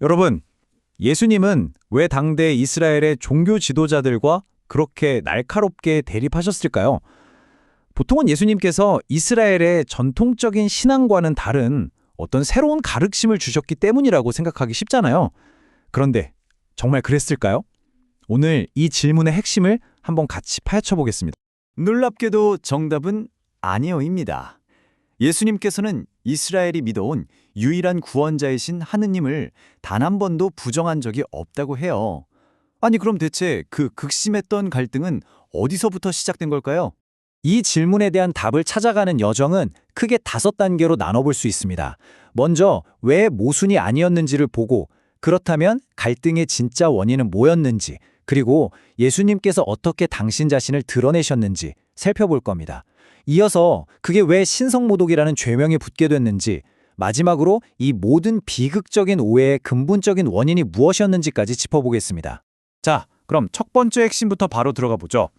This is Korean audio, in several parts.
여러분, 예수님은 왜 당대 이스라엘의 종교 지도자들과 그렇게 날카롭게 대립하셨을까요? 보통은 예수님께서 이스라엘의 전통적인 신앙과는 다른 어떤 새로운 가르침을 주셨기 때문이라고 생각하기 쉽잖아요. 그런데 정말 그랬을까요? 오늘 이 질문의 핵심을 한번 같이 파헤쳐 보겠습니다. 놀랍게도 정답은 아니요입니다. 예수님께서는 이스라엘이 믿어온 유일한 구원자이신 하느님을 단 한 번도 부정한 적이 없다고 해요. 아니 그럼 대체 그 극심했던 갈등은 어디서부터 시작된 걸까요? 이 질문에 대한 답을 찾아가는 여정은 크게 5단계로 나눠볼 수 있습니다. 먼저 왜 모순이 아니었는지를 보고 그렇다면 갈등의 진짜 원인은 뭐였는지 그리고 예수님께서 어떻게 당신 자신을 드러내셨는지 살펴볼 겁니다. 이어서 그게 왜 신성모독이라는 죄명이 붙게 됐는지 마지막으로 이 모든 비극적인 오해의 근본적인 원인이 무엇이었는지까지 짚어보겠습니다. 자, 그럼 첫 번째 핵심부터 바로 들어가 보죠.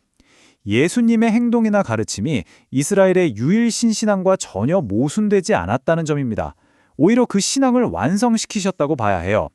예수님의 행동이나 가르침이 이스라엘의 유일 신신앙과 전혀 모순되지 않았다는 점입니다. 오히려 그 신앙을 완성시키셨다고 봐야 해요.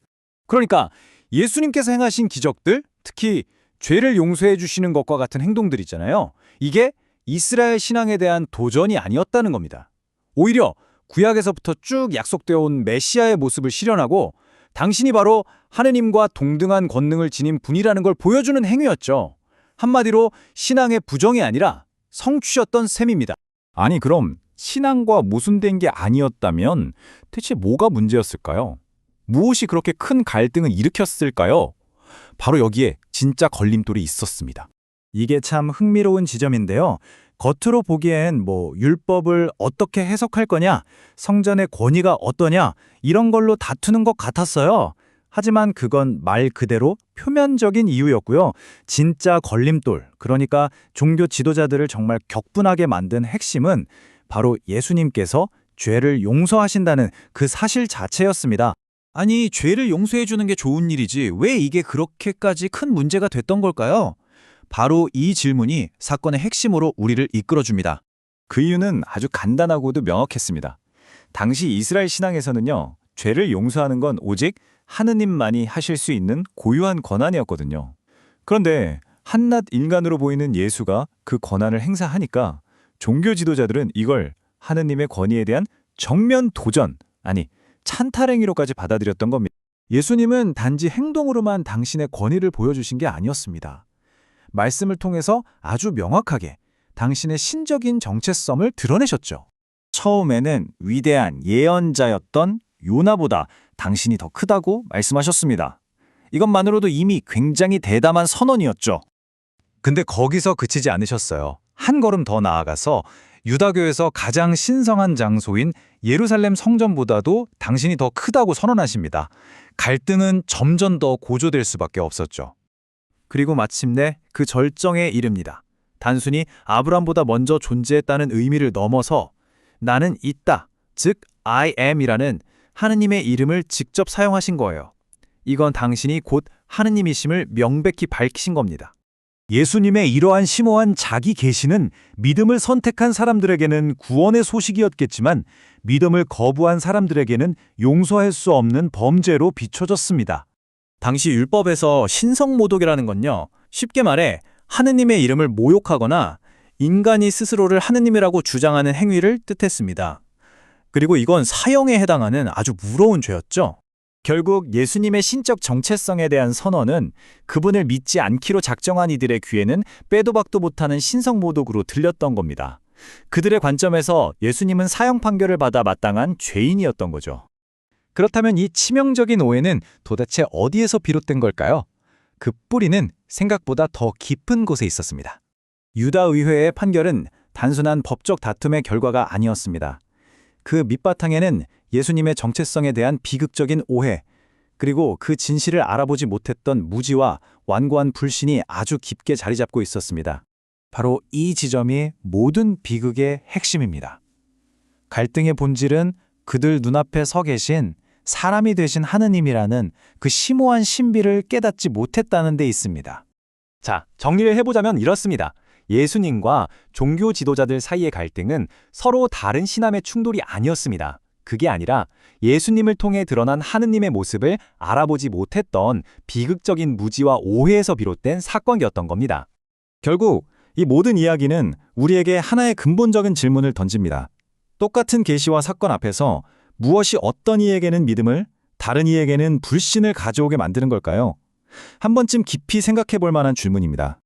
그러니까 예수님께서 행하신 기적들, 특히 죄를 용서해 주시는 것과 같은 행동들 있잖아요. 이게 이스라엘 신앙에 대한 도전이 아니었다는 겁니다. 오히려 구약에서부터 쭉 약속되어 온 메시아의 모습을 실현하고 당신이 바로 하느님과 동등한 권능을 지닌 분이라는 걸 보여주는 행위였죠. 한마디로 신앙의 부정이 아니라 성취였던 셈입니다. 아니 그럼 신앙과 모순된 게 아니었다면 대체 뭐가 문제였을까요? 무엇이 그렇게 큰 갈등을 일으켰을까요? 바로 여기에 진짜 걸림돌이 있었습니다. 이게 참 흥미로운 지점인데요. 겉으로 보기엔 율법을 어떻게 해석할 거냐, 성전의 권위가 어떠냐 이런 걸로 다투는 것 같았어요. 하지만 그건 말 그대로 표면적인 이유였고요. 진짜 걸림돌, 그러니까 종교 지도자들을 정말 격분하게 만든 핵심은 바로 예수님께서 죄를 용서하신다는 그 사실 자체였습니다. 아니, 죄를 용서해 주는 게 좋은 일이지 왜 이게 그렇게까지 큰 문제가 됐던 걸까요? 바로 이 질문이 사건의 핵심으로 우리를 이끌어줍니다. 그 이유는 아주 간단하고도 명확했습니다. 당시 이스라엘 신앙에서는요, 죄를 용서하는 건 오직 하느님만이 하실 수 있는 고유한 권한이었거든요. 그런데 한낱 인간으로 보이는 예수가 그 권한을 행사하니까 종교 지도자들은 이걸 하느님의 권위에 대한 정면 도전, 아니 찬탈 행위로까지 받아들였던 겁니다. 예수님은 단지 행동으로만 당신의 권위를 보여주신 게 아니었습니다. 말씀을 통해서 아주 명확하게 당신의 신적인 정체성을 드러내셨죠. 처음에는 위대한 예언자였던 요나보다 당신이 더 크다고 말씀하셨습니다. 이것만으로도 이미 굉장히 대담한 선언이었죠. 근데 거기서 그치지 않으셨어요. 한 걸음 더 나아가서 유다교에서 가장 신성한 장소인 예루살렘 성전보다도 당신이 더 크다고 선언하십니다. 갈등은 점점 더 고조될 수밖에 없었죠. 그리고 마침내 그 절정에 이릅니다. 단순히 아브람보다 먼저 존재했다는 의미를 넘어서 나는 있다, 즉 I am이라는 하느님의 이름을 직접 사용하신 거예요. 이건 당신이 곧 하느님이심을 명백히 밝히신 겁니다. 예수님의 이러한 심오한 자기 계시는 믿음을 선택한 사람들에게는 구원의 소식이었겠지만 믿음을 거부한 사람들에게는 용서할 수 없는 범죄로 비춰졌습니다. 당시 율법에서 신성모독이라는 건요, 쉽게 말해 하느님의 이름을 모욕하거나 인간이 스스로를 하느님이라고 주장하는 행위를 뜻했습니다. 그리고 이건 사형에 해당하는 아주 무서운 죄였죠. 결국 예수님의 신적 정체성에 대한 선언은 그분을 믿지 않기로 작정한 이들의 귀에는 빼도 박도 못하는 신성모독으로 들렸던 겁니다. 그들의 관점에서 예수님은 사형 판결을 받아 마땅한 죄인이었던 거죠. 그렇다면 이 치명적인 오해는 도대체 어디에서 비롯된 걸까요? 그 뿌리는 생각보다 더 깊은 곳에 있었습니다. 유다 의회의 판결은 단순한 법적 다툼의 결과가 아니었습니다. 그 밑바탕에는 예수님의 정체성에 대한 비극적인 오해, 그리고 그 진실을 알아보지 못했던 무지와 완고한 불신이 아주 깊게 자리 잡고 있었습니다. 바로 이 지점이 모든 비극의 핵심입니다. 갈등의 본질은 그들 눈앞에 서 계신 사람이 되신 하느님이라는 그 심오한 신비를 깨닫지 못했다는 데 있습니다. 자, 정리를 해보자면 이렇습니다. 예수님과 종교 지도자들 사이의 갈등은 서로 다른 신앙의 충돌이 아니었습니다. 그게 아니라 예수님을 통해 드러난 하느님의 모습을 알아보지 못했던 비극적인 무지와 오해에서 비롯된 사건이었던 겁니다. 결국 이 모든 이야기는 우리에게 하나의 근본적인 질문을 던집니다. 똑같은 계시와 사건 앞에서 무엇이 어떤 이에게는 믿음을, 다른 이에게는 불신을 가져오게 만드는 걸까요? 한 번쯤 깊이 생각해 볼 만한 질문입니다.